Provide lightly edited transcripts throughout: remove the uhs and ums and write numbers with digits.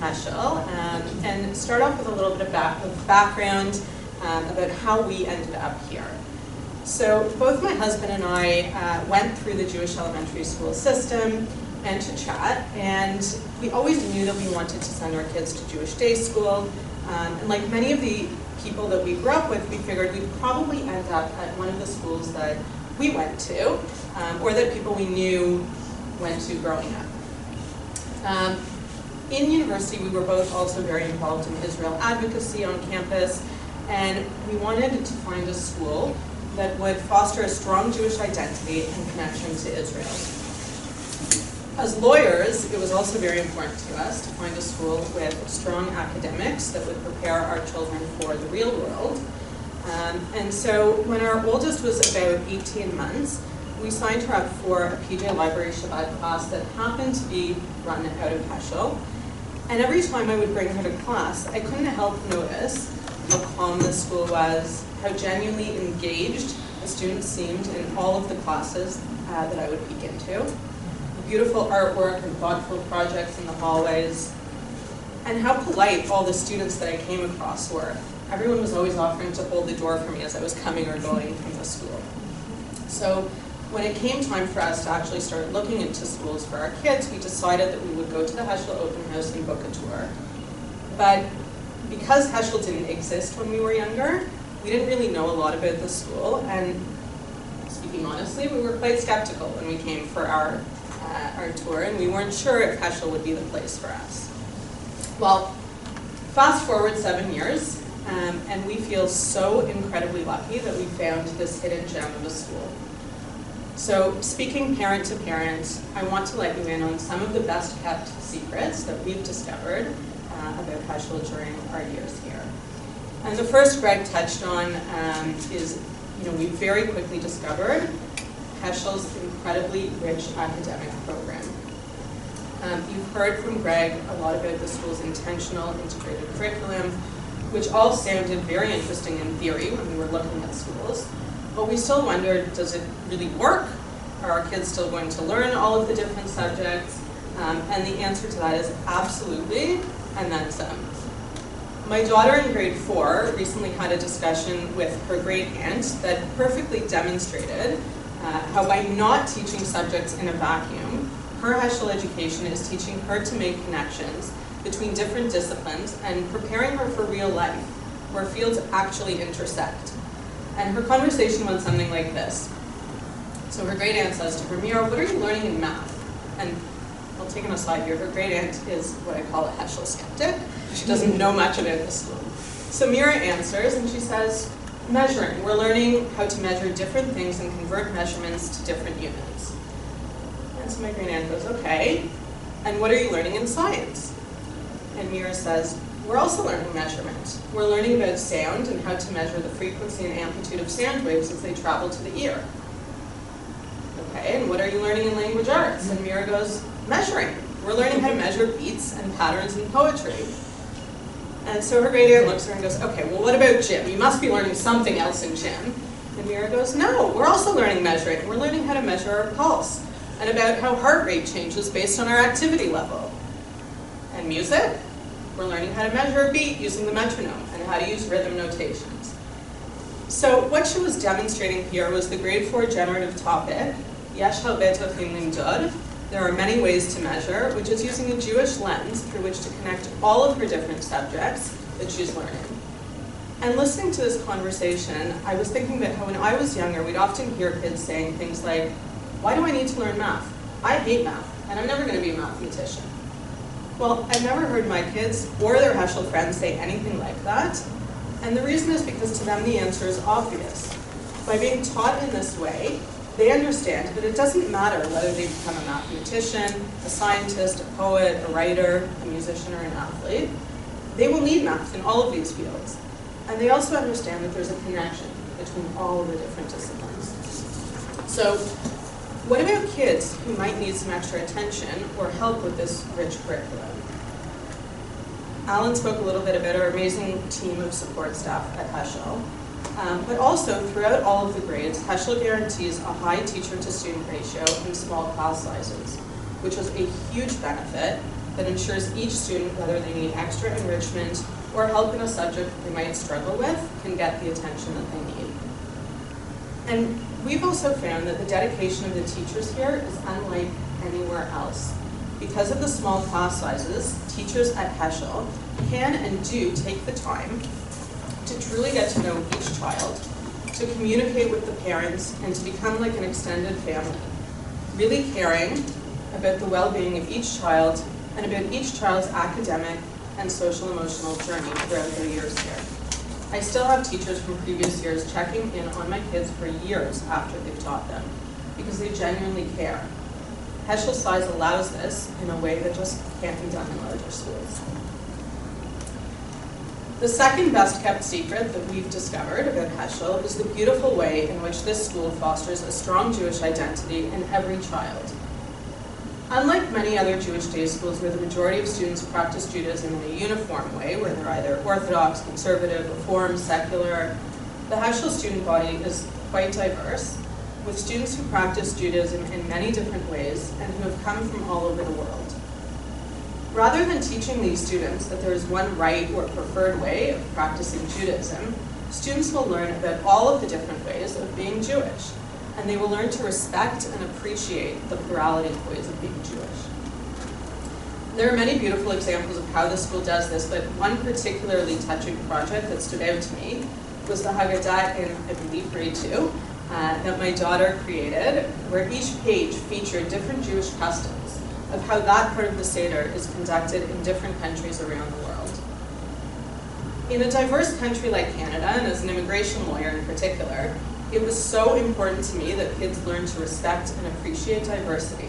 Heschel and start off with a little bit of background about how we ended up here. So both my husband and I went through the Jewish elementary school system and to chat, and we always knew that we wanted to send our kids to Jewish day school. And like many of the people that we grew up with, we figured we'd probably end up at one of the schools that we went to, or that people we knew went to growing up. In university, we were both also very involved in Israel advocacy on campus, and we wanted to find a school that would foster a strong Jewish identity and connection to Israel. As lawyers, it was also very important to us to find a school with strong academics that would prepare our children for the real world. And so when our oldest was about 18 months, we signed her up for a PJ Library Shabbat class that happened to be run out of Heschel. And every time I would bring her to class, I couldn't help notice how calm the school was, how genuinely engaged the students seemed in all of the classes that I would peek into. Beautiful artwork and thoughtful projects in the hallways, and how polite all the students that I came across were. Everyone was always offering to hold the door for me as I was coming or going from the school. So when it came time for us to actually start looking into schools for our kids, we decided that we would go to the Heschel Open House and book a tour. But because Heschel didn't exist when we were younger, we didn't really know a lot about the school, and speaking honestly, we were quite skeptical when we came for our tour, and we weren't sure if Heschel would be the place for us. Well, fast forward 7 years, and we feel so incredibly lucky that we found this hidden gem of a school. So speaking parent to parent, I want to let you in on some of the best kept secrets that we've discovered about Heschel during our years here. And the first Greg touched on is, we very quickly discovered Heschel's incredibly rich academic program. You've heard from Greg a lot about the school's intentional integrated curriculum, which all sounded very interesting in theory when we were looking at schools, but we still wondered, does it really work? Are our kids still going to learn all of the different subjects? And the answer to that is absolutely, and then some. My daughter in grade 4 recently had a discussion with her great aunt that perfectly demonstrated how by not teaching subjects in a vacuum, her Heschel education is teaching her to make connections between different disciplines and preparing her for real life, where fields actually intersect. And her conversation went something like this. So her great aunt says to her, Mira, what are you learning in math? And I'll take an aside here, her great aunt is what I call a Heschel skeptic. She doesn't know much about the school. So Mira answers and she says, measuring. We're learning how to measure different things and convert measurements to different units. And so my great aunt goes, okay, and what are you learning in science? And Mira says, we're also learning measurement. We're learning about sound and how to measure the frequency and amplitude of sound waves as they travel to the ear. Okay, and what are you learning in language arts? And Mira goes, measuring. We're learning how to measure beats and patterns in poetry. And so her great aunt looks at her and goes, okay, well what about gym? You must be learning something else in gym. And Mira goes, no, we're also learning measuring. We're learning how to measure our pulse and about how heart rate changes based on our activity level. And music? We're learning how to measure a beat using the metronome and how to use rhythm notations. So what she was demonstrating here was the grade 4 generative topic, Yesh Harbe Drachim Limdod. There are many ways to measure, which is using a Jewish lens through which to connect all of her different subjects that she's learning. And listening to this conversation, I was thinking that how when I was younger, we'd often hear kids saying things like, why do I need to learn math? I hate math, and I'm never going to be a mathematician. Well, I've never heard my kids or their Heschel friends say anything like that. And the reason is because to them the answer is obvious. By being taught in this way, they understand that it doesn't matter whether they become a mathematician, a scientist, a poet, a writer, a musician, or an athlete. They will need math in all of these fields. And they also understand that there's a connection between all of the different disciplines. So what about kids who might need some extra attention or help with this rich curriculum? Alan spoke a little bit about our amazing team of support staff at Heschel. But also, throughout all of the grades, Heschel guarantees a high teacher-to-student ratio and small class sizes, which was a huge benefit that ensures each student, whether they need extra enrichment or help in a subject they might struggle with, can get the attention that they need. And we've also found that the dedication of the teachers here is unlike anywhere else. Because of the small class sizes, teachers at Heschel can and do take the time to truly get to know each child, to communicate with the parents, and to become like an extended family, really caring about the well-being of each child and about each child's academic and social emotional journey throughout their years here. I still have teachers from previous years checking in on my kids for years after they've taught them, because they genuinely care. Heschel size allows this in a way that just can't be done in larger schools. The second best kept secret that we've discovered about Heschel is the beautiful way in which this school fosters a strong Jewish identity in every child. Unlike many other Jewish day schools where the majority of students practice Judaism in a uniform way, where they're either Orthodox, conservative, Reform, secular, the Heschel student body is quite diverse, with students who practice Judaism in many different ways and who have come from all over the world. Rather than teaching these students that there is one right or preferred way of practicing Judaism, students will learn about all of the different ways of being Jewish, and they will learn to respect and appreciate the plurality of ways of being Jewish. There are many beautiful examples of how the school does this, but one particularly touching project that stood out to me was the Haggadah in, I believe, grade 2, that my daughter created, where each page featured different Jewish customs of how that part of the Seder is conducted in different countries around the world. In a diverse country like Canada, and as an immigration lawyer in particular, it was so important to me that kids learn to respect and appreciate diversity.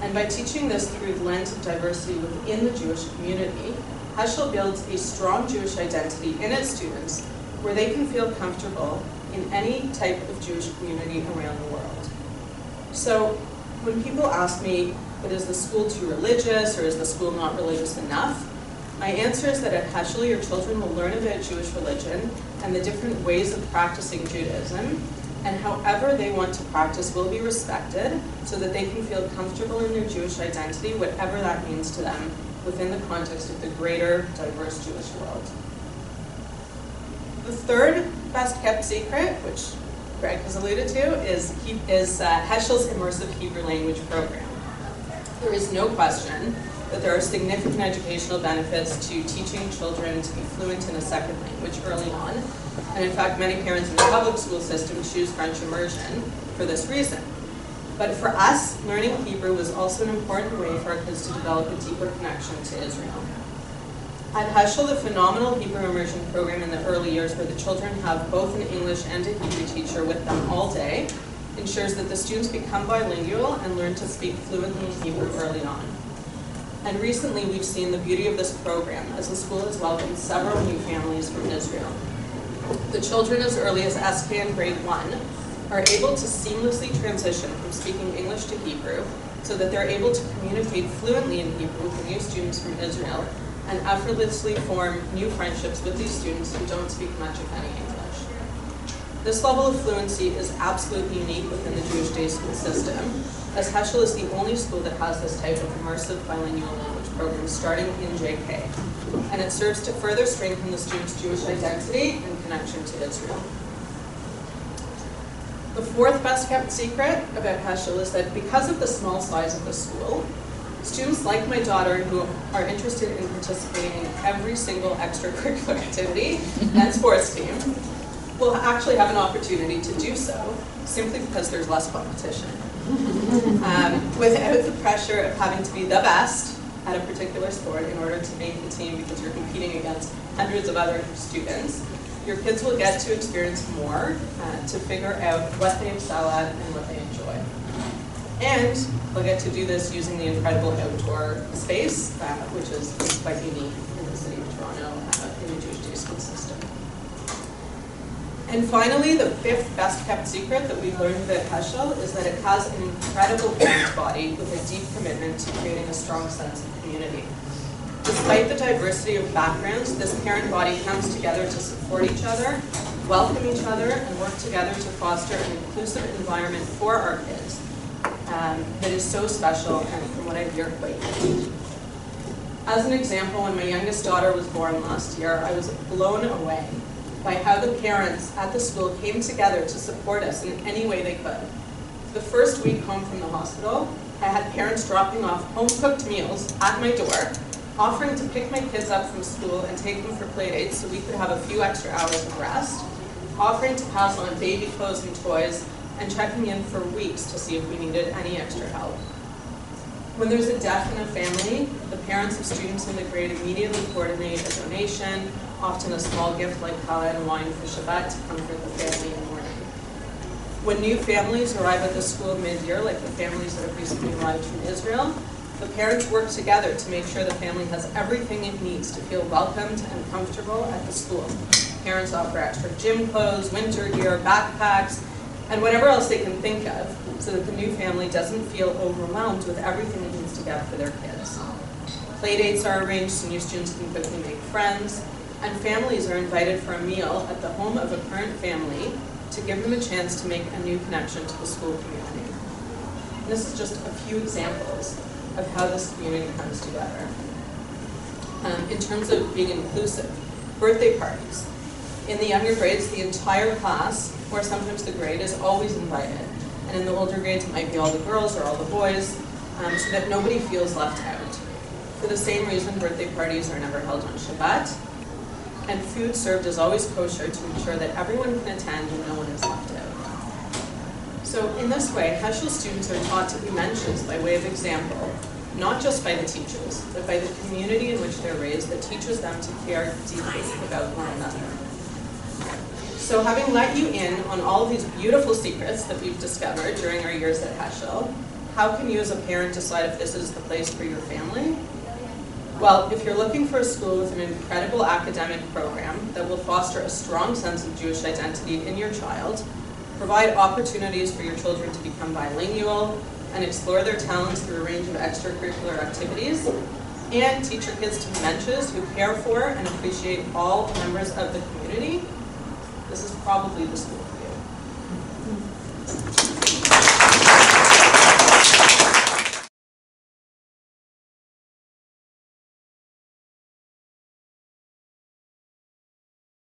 And by teaching this through the lens of diversity within the Jewish community, Heschel builds a strong Jewish identity in its students where they can feel comfortable in any type of Jewish community around the world. So when people ask me, but is the school too religious or is the school not religious enough? My answer is that at Heschel, your children will learn about Jewish religion and the different ways of practicing Judaism, and however they want to practice will be respected so that they can feel comfortable in their Jewish identity, whatever that means to them, within the context of the greater, diverse Jewish world. The third best kept secret, which Greg has alluded to, is Heschel's immersive Hebrew language program. There is no question that there are significant educational benefits to teaching children to be fluent in a second language early on. And in fact, many parents in the public school system choose French immersion for this reason. But for us, learning Hebrew was also an important way for our kids to develop a deeper connection to Israel. At Heschel, the phenomenal Hebrew immersion program in the early years, where the children have both an English and a Hebrew teacher with them all day, ensures that the students become bilingual and learn to speak fluently in Hebrew early on. And recently, we've seen the beauty of this program as the school has welcomed several new families from Israel. The children as early as SK and grade 1 are able to seamlessly transition from speaking English to Hebrew so that they're able to communicate fluently in Hebrew with the new students from Israel and effortlessly form new friendships with these students who don't speak much, if any, English. This level of fluency is absolutely unique within the Jewish day school system, as Heschel is the only school that has this type of immersive bilingual language program starting in JK. And it serves to further strengthen the students' Jewish identity and connection to Israel. The fourth best kept secret about Heschel is that because of the small size of the school, students like my daughter who are interested in participating in every single extracurricular activity and sports team will actually have an opportunity to do so simply because there's less competition. Without the pressure of having to be the best at a particular sport in order to make the team because you're competing against hundreds of other students, your kids will get to experience more to figure out what they excel at and what they enjoy. And they'll get to do this using the incredible outdoor space, which is quite unique in the city of Toronto in the Jewish day school system. And finally, the fifth best kept secret that we've learned about Heschel is that it has an incredible parent body with a deep commitment to creating a strong sense of community. Despite the diversity of backgrounds, this parent body comes together to support each other, welcome each other, and work together to foster an inclusive environment for our kids that is so special and, from what I hear, quite unique. As an example, when my youngest daughter was born last year, I was blown away by how the parents at the school came together to support us in any way they could. The first week home from the hospital, I had parents dropping off home-cooked meals at my door, offering to pick my kids up from school and take them for play dates so we could have a few extra hours of rest, offering to pass on baby clothes and toys, and checking in for weeks to see if we needed any extra help. When there's a death in a family, the parents of students in the grade immediately coordinate a donation, often a small gift like challah and wine for Shabbat to comfort the family in mourning. When new families arrive at the school mid-year, like the families that have recently arrived from Israel, the parents work together to make sure the family has everything it needs to feel welcomed and comfortable at the school. Parents offer extra gym clothes, winter gear, backpacks, and whatever else they can think of, so that the new family doesn't feel overwhelmed with everything it needs to get for their kids. Playdates are arranged so new students can quickly make friends, and families are invited for a meal at the home of a current family to give them a chance to make a new connection to the school community. And this is just a few examples of how this community comes together. In terms of being inclusive, birthday parties. In the younger grades, the entire class, or sometimes the grade, is always invited. And in the older grades, it might be all the girls or all the boys, so that nobody feels left out. For the same reason, birthday parties are never held on Shabbat, and food served is always kosher to ensure that everyone can attend and no one is left out. So in this way, Heschel students are taught to be mentions by way of example, not just by the teachers, but by the community in which they're raised that teaches them to care deeply about one another. So having let you in on all of these beautiful secrets that we've discovered during our years at Heschel, how can you as a parent decide if this is the place for your family? Well, if you're looking for a school with an incredible academic program that will foster a strong sense of Jewish identity in your child, provide opportunities for your children to become bilingual, and explore their talents through a range of extracurricular activities, and teach your kids to be mensches who care for and appreciate all members of the community, this is probably the school.